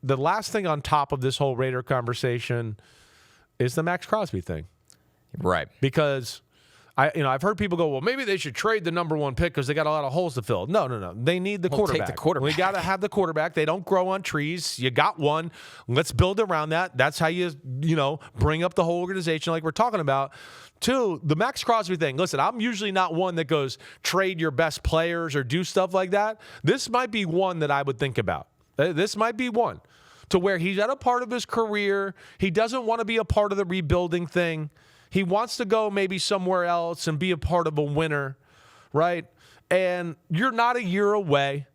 the last thing on top of this whole Raider conversation is the Maxx Crosby thing. Right. Because I've heard people go, well, maybe they should trade the number 1 pick because they got a lot of holes to fill. No. They need the quarterback. Take the quarterback. We got to have the quarterback. They don't grow on trees. You got one. Let's build around that. That's how you bring up the whole organization like we're talking about. 2, the Maxx Crosby thing. Listen, I'm usually not one that goes trade your best players or do stuff like that. This might be one that I would think about. This might be one to where he's at a part of his career. He doesn't want to be a part of the rebuilding thing. He wants to go maybe somewhere else and be a part of a winner, right? And you're not a year away.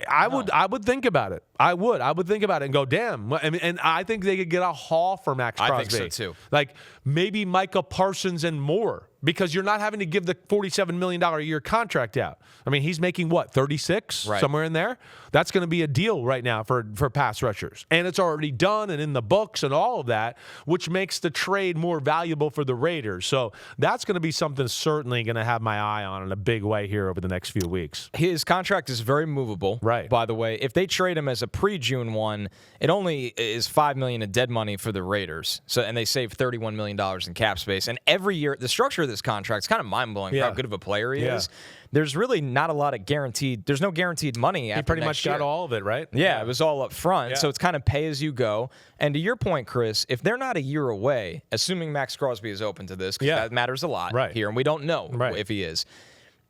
I would think about it. I would think about it and go, damn. And I think they could get a haul for Maxx Crosby. I think so, too. Like maybe Micah Parsons and more, because you're not having to give the $47 million a year contract out. I mean, he's making, 36? Right. Somewhere in there? That's going to be a deal right now for pass rushers. And it's already done and in the books and all of that, which makes the trade more valuable for the Raiders. So that's going to be something certainly going to have my eye on in a big way here over the next few weeks. His contract is very movable, right? By the way. If they trade him as a pre-June one, it only is $5 million in dead money for the Raiders. And they save $31 million in cap space. And every year, the structure of this contract is kind of mind-blowing for how good of a player he is. There's really not a lot of guaranteed. There's no guaranteed money after He pretty next much got year. all of it, right? Yeah, it was all up front. So it's kind of pay as you go. And to your point, Chris, if they're not a year away, assuming Maxx Crosby is open to this, because that matters a lot here, and we don't know if he is,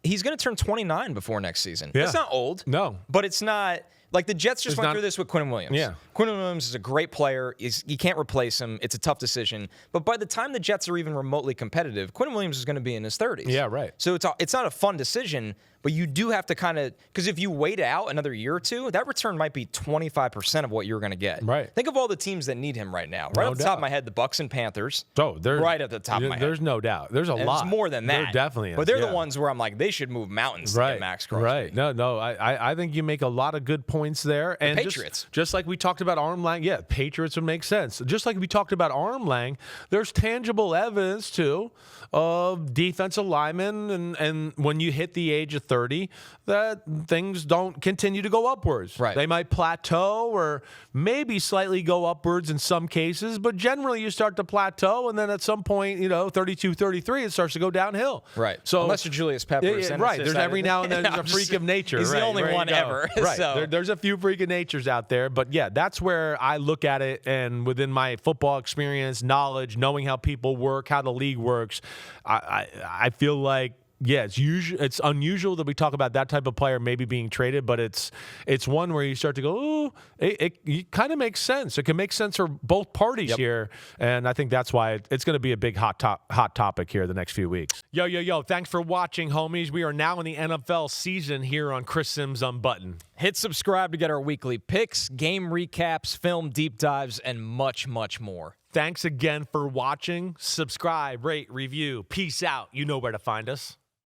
he's going to turn 29 before next season. It's not old. No. But it's not. Like the Jets just went through this with Quinn Williams. Yeah. Quinn Williams is a great player. You can't replace him. It's a tough decision. But by the time the Jets are even remotely competitive, Quinn Williams is going to be in his 30s. Yeah, right. So it's not a fun decision, but you do have to kind of, because if you wait out another year or two, that return might be 25% of what you're going to get. Right. Think of all the teams that need him right now. Right off the top of my head, the Bucks and Panthers. They're right at the top of my head. There's no doubt. There's a lot. It's more than that. There definitely is. But they're the ones where I'm like, they should move mountains to get Maxx Crosby. Right. No. I think you make a lot of good points there. And Patriots. Just like we talked about arm length, Patriots would make sense. Just like we talked about arm length, there's tangible evidence, too, of defensive linemen and when you hit the age of 30, that things don't continue to go upwards. Right. They might plateau or maybe slightly go upwards in some cases, but generally you start to plateau, and then at some point, 32, 33, it starts to go downhill. Right. So unless you're Julius Peppers. Right. There's every now and then there's a freak of nature. He's the only one ever. Right. So. There's a few freak of natures out there. But, that's where I look at it. And within my football experience, knowledge, knowing how people work, how the league works, I feel like, it's unusual that we talk about that type of player maybe being traded, but it's one where you start to go, oh, it kind of makes sense. It can make sense for both parties here, and I think that's why it's going to be a big hot topic here the next few weeks. Yo, thanks for watching, homies. We are now in the NFL season here on Chris Simms Unbuttoned. Hit subscribe to get our weekly picks, game recaps, film deep dives, and much, much more. Thanks again for watching. Subscribe, rate, review. Peace out. You know where to find us.